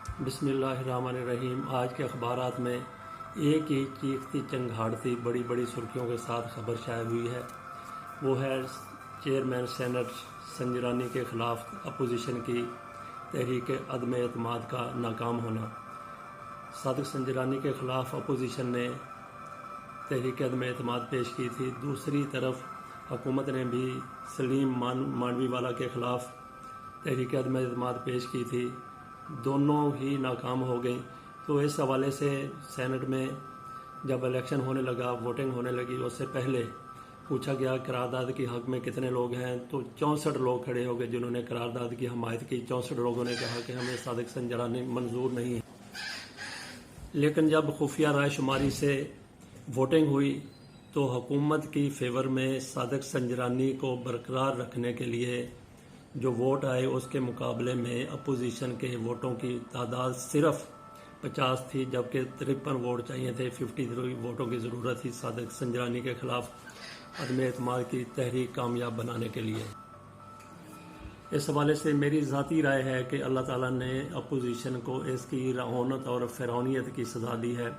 बिस्मिल्लाहिर्रहमानिर्रहीम। आज के अखबारात में एक ही चीखती चंगाड़ती बड़ी बड़ी सुर्खियों के साथ खबर शाये हुई है। वो है चेयरमैन सेनेट संजरानी के ख़िलाफ़ अपोजिशन की तहरीक अदम एतमाद का नाकाम होना। सादिक संजरानी के ख़िलाफ़ अपोजिशन ने तहरीक अदम एतमाद पेश की थी। दूसरी तरफ हुकूमत ने भी सलीम मांडवीवाला के ख़िलाफ़ तहरीक अदम एतमाद पेश की थी। दोनों ही नाकाम हो गई। तो इस हवाले से सेनेट में जब इलेक्शन होने लगा, वोटिंग होने लगी, उससे पहले पूछा गया करारदाद की हक़ में कितने लोग हैं, तो 64 लोग खड़े हो गए जिन्होंने करारदाद की हमायत की। 64 लोगों ने कहा कि हमें सादिक संजरानी मंजूर नहीं है। लेकिन जब खुफिया राय शुमारी से वोटिंग हुई तो हुकूमत की फेवर में सादिक संजरानी को बरकरार रखने के लिए जो वोट आए उसके मुकाबले में अपोजिशन के वोटों की तादाद सिर्फ 50 थी, जबकि 53 वोट चाहिए थे। 53 वोटों की ज़रूरत थी सादिक संजरानी के ख़िलाफ़ अदम एतमाद की तहरीक कामयाब बनाने के लिए। इस हवाले से मेरी ज़ाती राय है कि अल्लाह ताला ने अपोजिशन को इसकी रौनत और फ़िरौनियत की सज़ा दी है।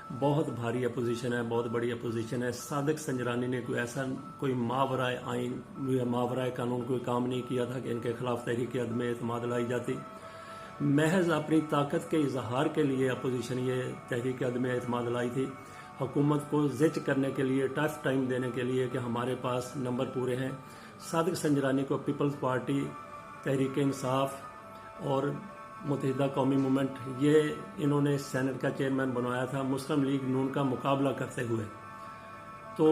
बहुत भारी अपोजिशन है, बहुत बड़ी अपोजिशन है। सादिक संजरानी ने कोई मावराए आइन, मावराए कानून कोई काम नहीं किया था कि इनके खिलाफ तहरीक अदम एतमाद लाई जाती। महज अपनी ताकत के इजहार के लिए अपोजिशन ये तहरीक अदम एतमाद लाई थी, हुकूमत को ज़िच करने के लिए, टफ टाइम देने के लिए कि हमारे पास नंबर पूरे हैं। सादिक संजरानी को पीपल्स पार्टी, तहरीक इंसाफ और मुत्तहिदा कौमी मूवमेंट, ये इन्होंने सेनेट का चेयरमैन बनवाया था मुस्लिम लीग नून का मुकाबला करते हुए। तो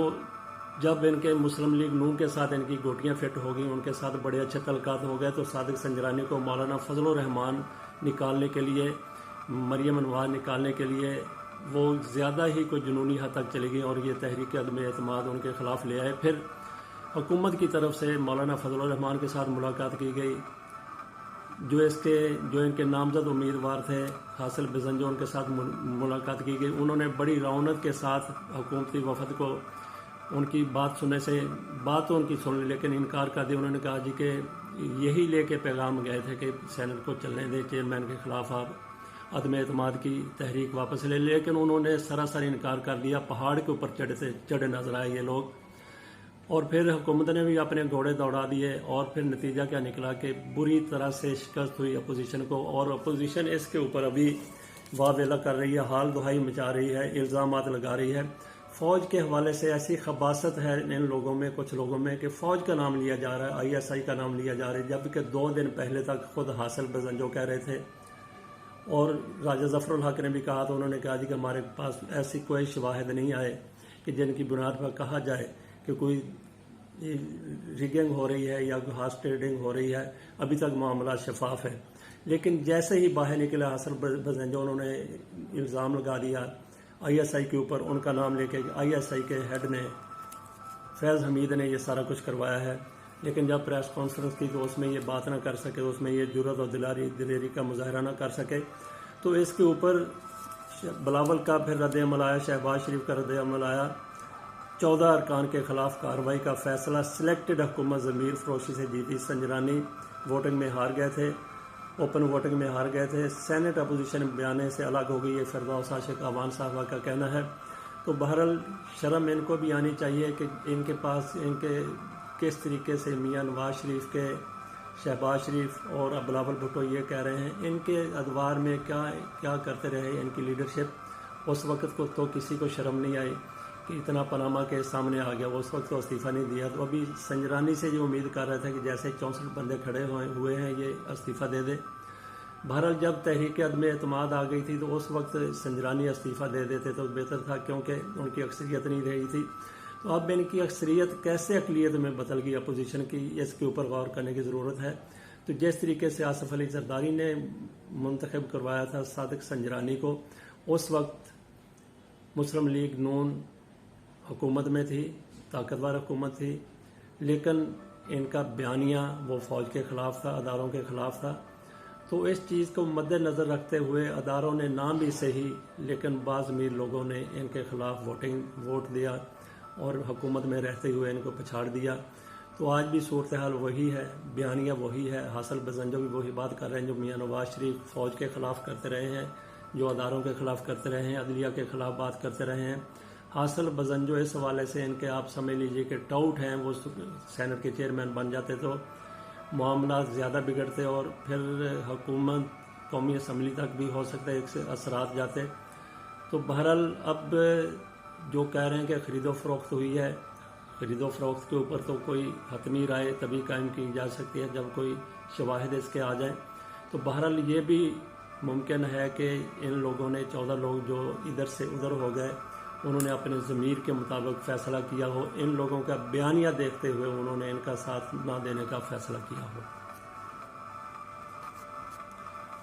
जब इनके मुस्लिम लीग नून के साथ इनकी गोटियां फिट हो गई, उनके साथ बड़े अच्छे तलकात हो गए, तो सादिक संजरानी को मौलाना फजलुर रहमान निकालने के लिए, मरियम अनवार निकालने के लिए वो ज़्यादा ही कोई जुनूनी हद तक चली गई और ये तहरीक अदम एतमाद उनके ख़िलाफ़ ले आए। फिर हुकूमत की तरफ से मौलाना फजलुर रहमान के साथ मुलाकात की गई। जो इनके नामजद उम्मीदवार थे हासिल बिजंजो, उनके साथ मुलाकात की गई। उन्होंने बड़ी रौनक के साथ हुकूमती वफद को उनकी बात सुनने से बात तो उनकी सुन ली, लेकिन इनकार कर दिया। उन्होंने कहा जी कि यही लेके पैगाम गए थे कि सेनेट को चलने दें, चेयरमैन के ख़िलाफ़ आप अदम एतमाद की तहरीक वापस ले, लेकिन उन्होंने सरासर इनकार कर दिया। पहाड़ के ऊपर चढ़े नजर आए ये लोग। और फिर हुकूमत ने भी अपने घोड़े दौड़ा दिए और फिर नतीजा क्या निकला कि बुरी तरह से शिकस्त हुई अपोजिशन को। और अपोजिशन इसके ऊपर अभी वावेला कर रही है, हाल दुहाई मचा रही है, इल्ज़ामात लगा रही है। फ़ौज के हवाले से ऐसी खबासत है इन लोगों में, कुछ लोगों में, कि फ़ौज का नाम लिया जा रहा है, ISI का नाम लिया जा रहा है, जबकि 2 दिन पहले तक खुद हासिल बिजंजो कह रहे थे। और राजा ज़फ़रुल हक ने भी कहा, तो उन्होंने कहा जी कि हमारे पास ऐसी कोई शवाहिद नहीं आए कि जिनकी बुनियाद पर कहा जाए कि कोई रिगिंग हो रही है या हार्स ट्रेडिंग हो रही है। अभी तक मामला शफाफ है। लेकिन जैसे ही बाहर निकले हासिल बिजंजो, उन्होंने इल्ज़ाम लगा दिया ISI के ऊपर। उनका नाम लेके ISI के हेड ने, फैज़ हमीद ने ये सारा कुछ करवाया है। लेकिन जब प्रेस कॉन्फ्रेंस की तो उसमें ये बात ना कर सके, उसमें ये जुर्रत और दिलेरी का मुजाहरा ना कर सके। तो इसके ऊपर बिलावल का फिर रद्द अमल आया, शहबाज शरीफ का रद्द अमल आया। 14 अरकान के खिलाफ कार्रवाई का फैसला। सिलेक्टेड हुकूमत ज़मीर फरोशी से जीती। संजरानी वोटिंग में हार गए थे, ओपन वोटिंग में हार गए थे। सेनेट अपोजिशन बयाने से अलग हो गई, ये फिरदौस आशिक अवान साहबा का कहना है। तो बहरहाल शर्म इनको भी आनी चाहिए कि इनके पास इनके किस तरीके से मियाँ नवाज शरीफ के, शहबाज शरीफ और बिलावल भुट्टो ये कह रहे हैं, इनके अदवार में क्या करते रहे इनकी लीडरशिप। उस वक्त को तो किसी को शर्म नहीं आई कि इतना पनामा के सामने आ गया, उस वक्त तो इस्तीफ़ा नहीं दिया। तो अभी संजरानी से जो उम्मीद कर रहे थे कि जैसे 64 बंदे खड़े हुए हैं ये इस्तीफ़ा दे दे। बहरहाल जब तहरीक अदम एतमाद आ गई थी तो उस वक्त संजरानी इस्तीफ़ा दे देते तो बेहतर था, क्योंकि उनकी अक्सरियत नहीं रही थी। तो अब इनकी अक्सरियत कैसे अक़लियत में बदल गई अपोजिशन की, इसके ऊपर गौर करने की ज़रूरत है। तो जिस तरीके से आसिफ अली जरदारी ने मुंतखब करवाया था सादिक संजरानी को, उस वक्त मुस्लिम लीग नून हुकूमत में थी, ताकतवर हुकूमत थी, लेकिन इनका बयानिया वो फ़ौज के ख़िलाफ़ था, अदारों के ख़िलाफ़ था। तो इस चीज़ को मद्देनज़र रखते हुए अदारों ने नाम भी सही, लेकिन बाज़ अमीर लोगों ने इनके ख़िलाफ़ वोट दिया और हुकूमत में रहते हुए इनको पछाड़ दिया। تو آج بھی صورتحال وہی ہے، بیانیہ وہی ہے، حاصل بزنجو بھی وہی بات کر رہے ہیں جو میاں نواز شریف فوج کے خلاف کرتے رہے ہیں، جو اداروں کے خلاف کرتے رہے ہیں، عدلیہ کے خلاف بات کرتے رہے ہیں۔ حاصل بزنجو اس حوالے سے ان کے آپ سمجھ لیجئے کہ ٹاؤٹ ہیں، وہ سینٹ کے چیئرمین بن جاتے تو معاملات زیادہ بگڑتے اور پھر حکومت قومی اسمبلی تک بھی ہو سکتا ہے ایک سے اثرات جاتے۔ تو بہرحال اب جو کہہ رہے ہیں کہ خرید و فروخت ہوئی ہے، خرید و فروخت کے اوپر تو کوئی حتمی رائے تبھی قائم کی جا سکتی ہے جب کوئی شواہد اس کے آ جائیں۔ تو بہرحال یہ بھی ممکن ہے کہ ان لوگوں نے 14 لوگ جو ادھر سے ادھر ہو گئے، انہوں نے اپنے ضمیر کے مطابق فیصلہ کیا ہو، ان لوگوں کا بیانیہ دیکھتے ہوئے انہوں نے ان کا ساتھ نہ دینے کا فیصلہ کیا ہو۔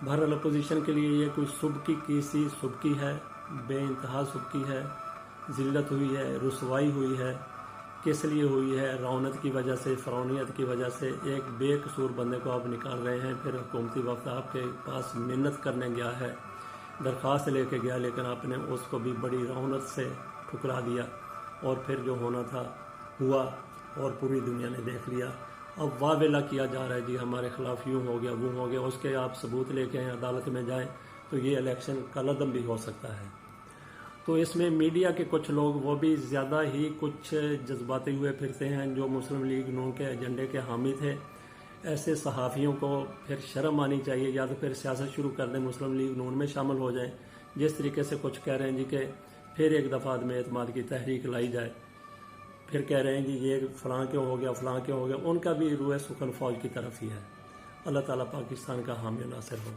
بہرحال اپوزیشن کے لیے یہ کوئی سبکی کیسی سبکی ہے، بے انتہا سبکی ہے، ذلت ہوئی ہے، رسوائی ہوئی ہے۔ کس لیے ہوئی ہے؟ رونت کی وجہ سے، فرعونیت کی وجہ سے۔ ایک بے قصور بندے کو آپ نکال رہے ہیں، پھر حکومتی وفد آپ کے پاس منت کرنے گیا ہے، درخواست لے کے گیا، لیکن آپ نے اس کو بھی بڑی رونت سے ٹھکرا دیا، اور پھر جو ہونا تھا ہوا اور پوری دنیا نے دیکھ لیا۔ اب واویلا کیا جا رہا ہے جی ہمارے خلاف یوں ہو گیا وہ ہو گیا، اس کے آپ ثبوت لے کے عدالت میں جائیں تو یہ الیکشن کالعدم بھی ہو سکتا ہے۔ تو اس میں میڈیا کے کچھ لوگ وہ بھی زیادہ ہی کچھ جذباتی ہوئے پھرتے ہیں، جو مسلم لیگ نون کے ایجنڈے کے حامی تھے۔ ایسے صحافیوں کو پھر شرم آنی چاہیے، یا تو پھر سیاست شروع کر دیں، مسلم لیگ نون میں شامل ہو جائیں، جس طریقے سے کچھ کہہ رہے ہیں جی کہ پھر ایک دفعہ عدم اعتماد کی تحریک لائی جائے، پھر کہہ رہے ہیں جی یہ فلاں کیوں ہو گیا، فلاں کیوں ہو گیا۔ ان کا بھی روح سخن فوج کی طرف ہی ہے۔ اللہ تعالیٰ پاکستان کا حامی و ناصر ہو۔